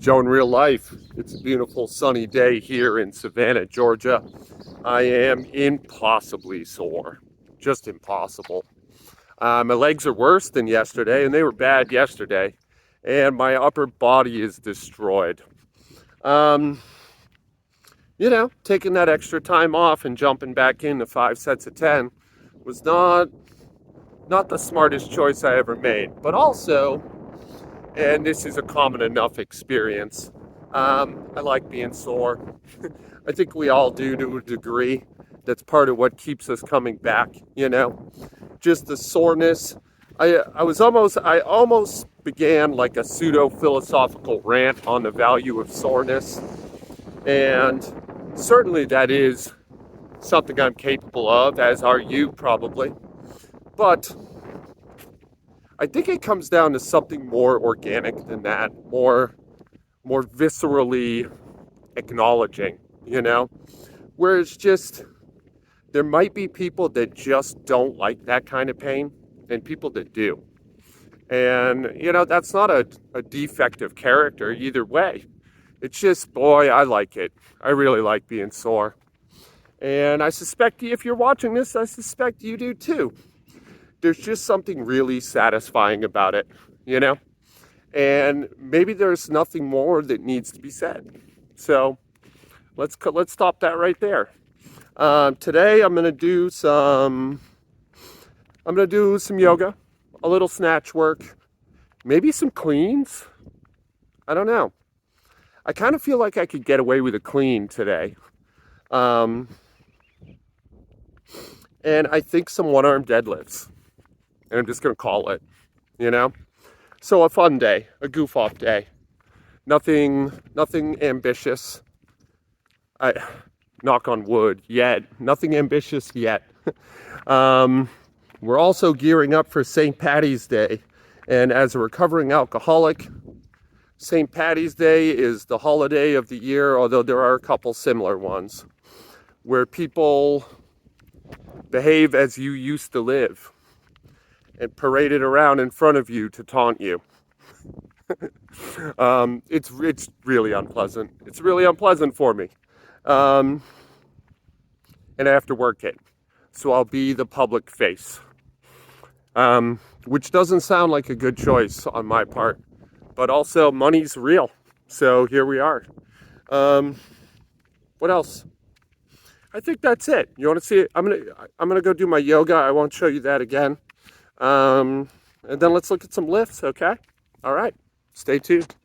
Joe in real life. It's a beautiful sunny day here in Savannah, Georgia. I am impossibly sore. Just impossible. My legs are worse than yesterday, and they were bad yesterday. And my upper body is destroyed. Taking that extra time off and jumping back into 5 sets of 10 was not the smartest choice I ever made. But also, and this is a common enough experience, I like being sore. I think we all do to a degree. That's part of what keeps us coming back, just the soreness. I almost began like a pseudo philosophical rant on the value of soreness, and certainly that is something I'm capable of, as are you probably. But I think it comes down to something more organic than that, more viscerally acknowledging, where it's just, there might be people that just don't like that kind of pain and people that do. And, that's not a defect of character either way. It's just, boy, I like it. I really like being sore. And I suspect if you're watching this, I suspect you do too. There's just something really satisfying about it, And maybe there's nothing more that needs to be said. So let's stop that right there. Today I'm gonna do some yoga, a little snatch work, maybe some cleans. I don't know. I kind of feel like I could get away with a clean today. And I think some one-arm deadlifts. And I'm just going to call it, So a fun day, a goof-off day. Nothing ambitious. Knock on wood, yet. Nothing ambitious yet. We're also gearing up for St. Paddy's Day. And as a recovering alcoholic, St. Paddy's Day is the holiday of the year, although there are a couple similar ones, where people behave as you used to live and parade it around in front of you to taunt you. It's really unpleasant. It's really unpleasant for me. And I have to work it. So I'll be the public face. Which doesn't sound like a good choice on my part. But also, money's real. So here we are. What else? I think that's it. You want to see it? I'm gonna go do my yoga. I won't show you that again. And then let's look at some lifts, okay? All right, stay tuned.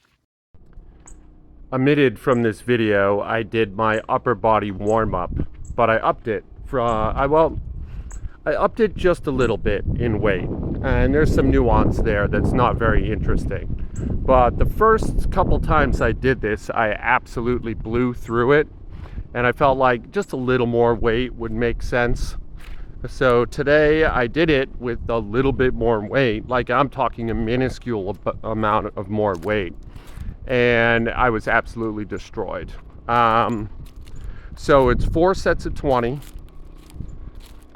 Omitted from this video, I did my upper body warm-up, but I upped it I upped it just a little bit in weight, and there's some nuance there that's not very interesting. But the first couple times I did this, I absolutely blew through it, and I felt like just a little more weight would make sense. So today I did it with a little bit more weight, like I'm talking a minuscule amount of more weight, and I was absolutely destroyed. So it's 4 sets of 20,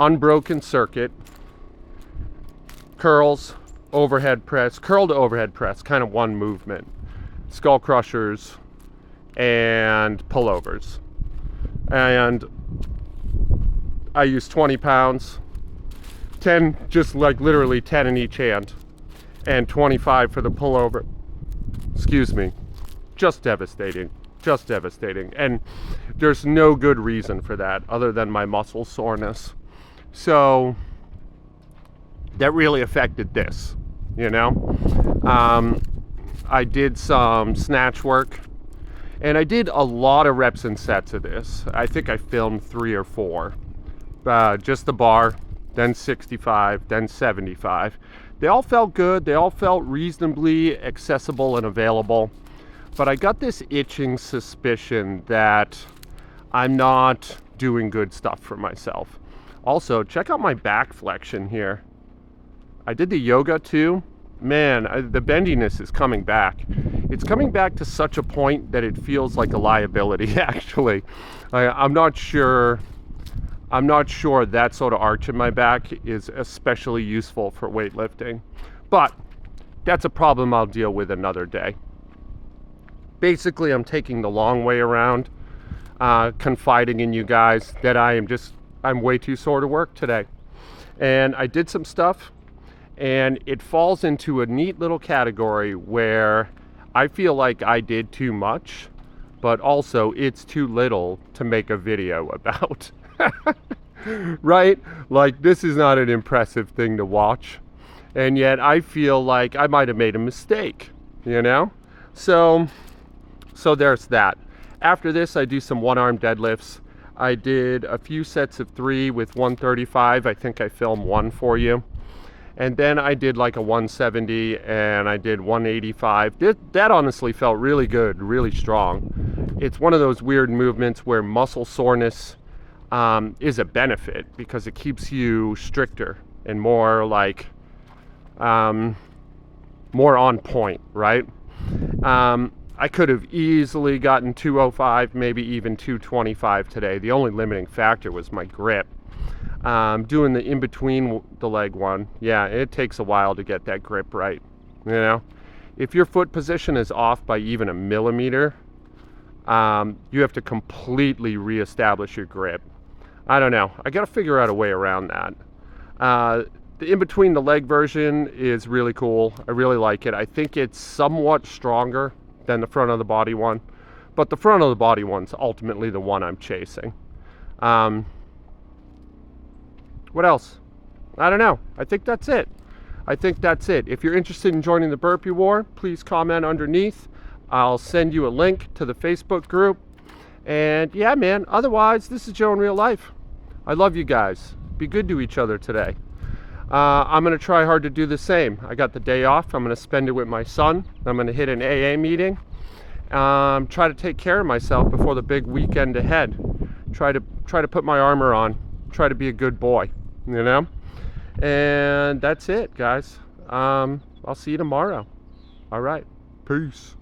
unbroken circuit, curls, overhead press, curl to overhead press, kind of one movement, skull crushers, and pullovers. And I use 20 pounds, 10, just like literally 10 in each hand, and 25 for the pullover. Excuse me. Just devastating. And there's no good reason for that other than my muscle soreness. So that really affected this, I did some snatch work, and I did a lot of reps and sets of this. I think I filmed 3 or 4. Just the bar, then 65, then 75. They all felt good. They all felt reasonably accessible and available. But I got this itching suspicion that I'm not doing good stuff for myself. Also, check out my back flexion here. I did the yoga too. Man, the bendiness is coming back. It's coming back to such a point that it feels like a liability, actually. I'm not sure that sort of arch in my back is especially useful for weightlifting. But that's a problem I'll deal with another day. Basically, I'm taking the long way around, confiding in you guys that I'm way too sore to work today. And I did some stuff, and it falls into a neat little category where I feel like I did too much, but also it's too little to make a video about. Right? Like, this is not an impressive thing to watch. And yet I feel like I might have made a mistake, you know? So there's that. After this, I do some one-arm deadlifts. I did a few sets of 3 with 135. I think I filmed one for you. And then I did like a 170 and I did 185. That honestly felt really good, really strong. It's one of those weird movements where muscle soreness is a benefit because it keeps you stricter and more like more on point, right? I could have easily gotten 205, maybe even 225 today. The only limiting factor was my grip. Doing the in-between the leg one, yeah, it takes a while to get that grip right, you know? If your foot position is off by even a millimeter, you have to completely reestablish your grip. I don't know. I got to figure out a way around that. The in-between the leg version is really cool. I really like it. I think it's somewhat stronger than the front of the body one, but the front of the body one's ultimately the one I'm chasing. What else? I don't know. I think that's it. If you're interested in joining the Burpee War, please comment underneath. I'll send you a link to the Facebook group. And yeah, man, otherwise, this is Joe in real life. I love you guys. Be good to each other today. I'm going to try hard to do the same. I got the day off. I'm going to spend it with my son. I'm going to hit an AA meeting. Try to take care of myself before the big weekend ahead. Try to put my armor on. Try to be a good boy, you know? And that's it, guys. I'll see you tomorrow. All right. Peace.